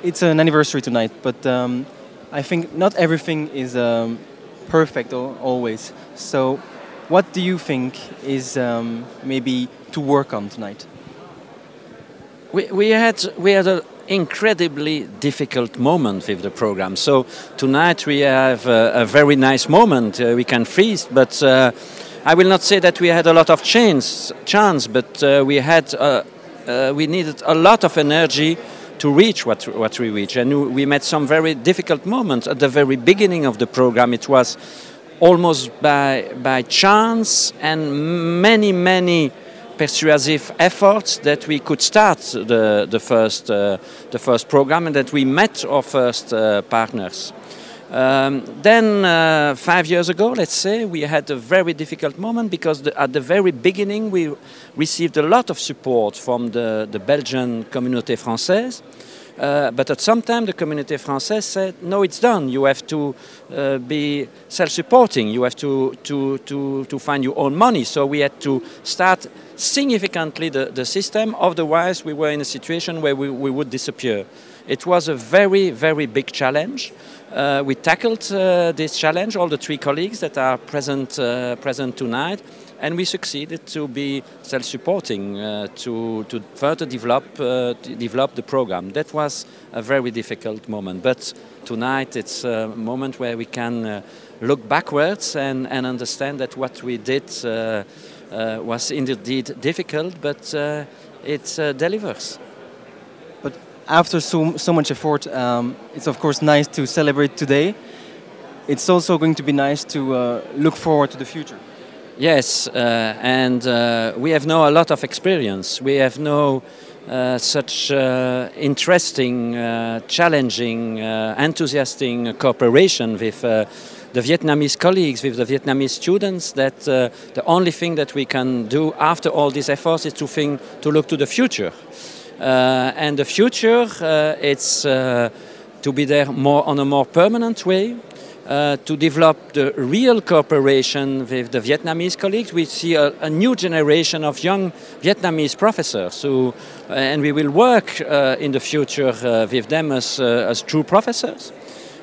it's an anniversary tonight, but I think not everything is perfect always. So, what do you think is maybe to work on tonight? We had an incredibly difficult moment with the program. So tonight we have a very nice moment. We can freeze, but I will not say that we had a lot of chance, but we needed a lot of energy to reach what we reached, and we met some very difficult moments at the very beginning of the program. It was almost by chance and many persuasive efforts that we could start the first program and that we met our first partners. Then 5 years ago, let's say, we had a very difficult moment because at the very beginning we received a lot of support from the Belgian Communauté Française. But at some time the Communauté Française said, no, it's done. You have to be self-supporting. You have to find your own money. So we had to start significantly the system. Otherwise, we were in a situation where we would disappear. It was a very big challenge. We tackled this challenge, all the 3 colleagues that are present tonight, and we succeeded to be self-supporting, to further develop the program. That was a very difficult moment, but tonight it's a moment where we can look backwards and understand that what we did was indeed difficult, but it delivers. But after so much effort, it's of course nice to celebrate today. It's also going to be nice to look forward to the future. Yes, and we have now a lot of experience. We have now such interesting, challenging, enthusiastic cooperation with the Vietnamese colleagues, with the Vietnamese students, that the only thing that we can do after all these efforts is to look to the future. And the future, it's to be there on a more permanent way. To develop the real cooperation with the Vietnamese colleagues. We see a new generation of young Vietnamese professors and we will work in the future with them as true professors.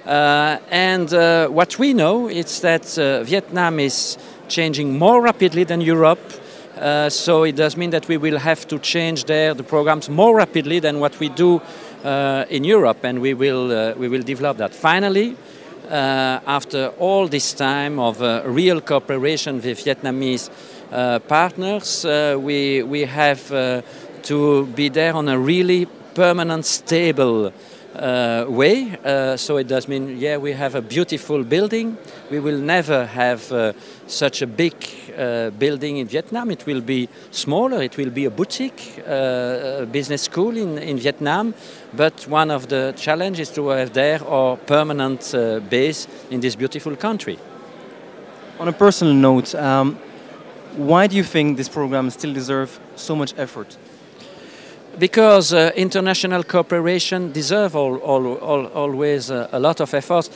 And what we know is that Vietnam is changing more rapidly than Europe. So it does mean that we will have to change the programs more rapidly than what we do in Europe, and we will develop that. Finally, after all this time of real cooperation with Vietnamese partners, we have to be there on a really permanent, stable way. So it does mean, yeah, we have a beautiful building. We will never have such a big building in Vietnam. It will be smaller. It will be a boutique business school in Vietnam. But one of the challenges to have there our permanent base in this beautiful country. On a personal note, why do you think this program still deserves so much effort? Because international cooperation deserves always a lot of effort.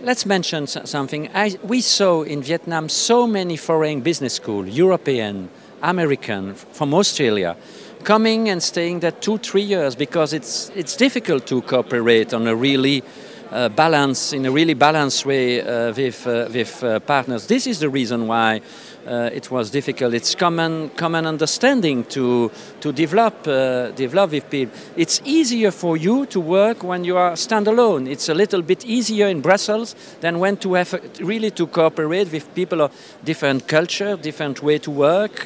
Let's mention something. We saw in Vietnam so many foreign business schools, European, American, from Australia, coming and staying there 2-3 years because it's difficult to cooperate on a really balanced way with partners. This is the reason why it was difficult. It's common understanding to develop with people. It's easier for you to work when you are standalone. It's a little bit easier in Brussels than when to have really to cooperate with people of different culture, different way to work,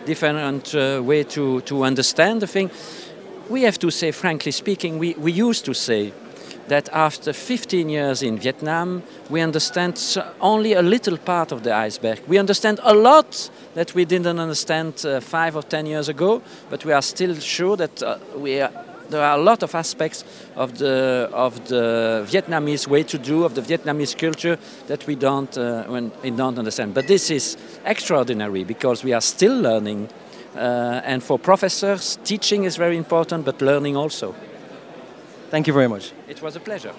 different way to understand the thing. We have to say, frankly speaking, we used to say that after 15 years in Vietnam, we understand only a little part of the iceberg. We understand a lot that we didn't understand 5 or 10 years ago, but we are still sure that there are a lot of aspects of the Vietnamese way to do, of the Vietnamese culture, that we don't understand. But this is extraordinary because we are still learning, and for professors, teaching is very important, but learning also. Thank you very much. It was a pleasure.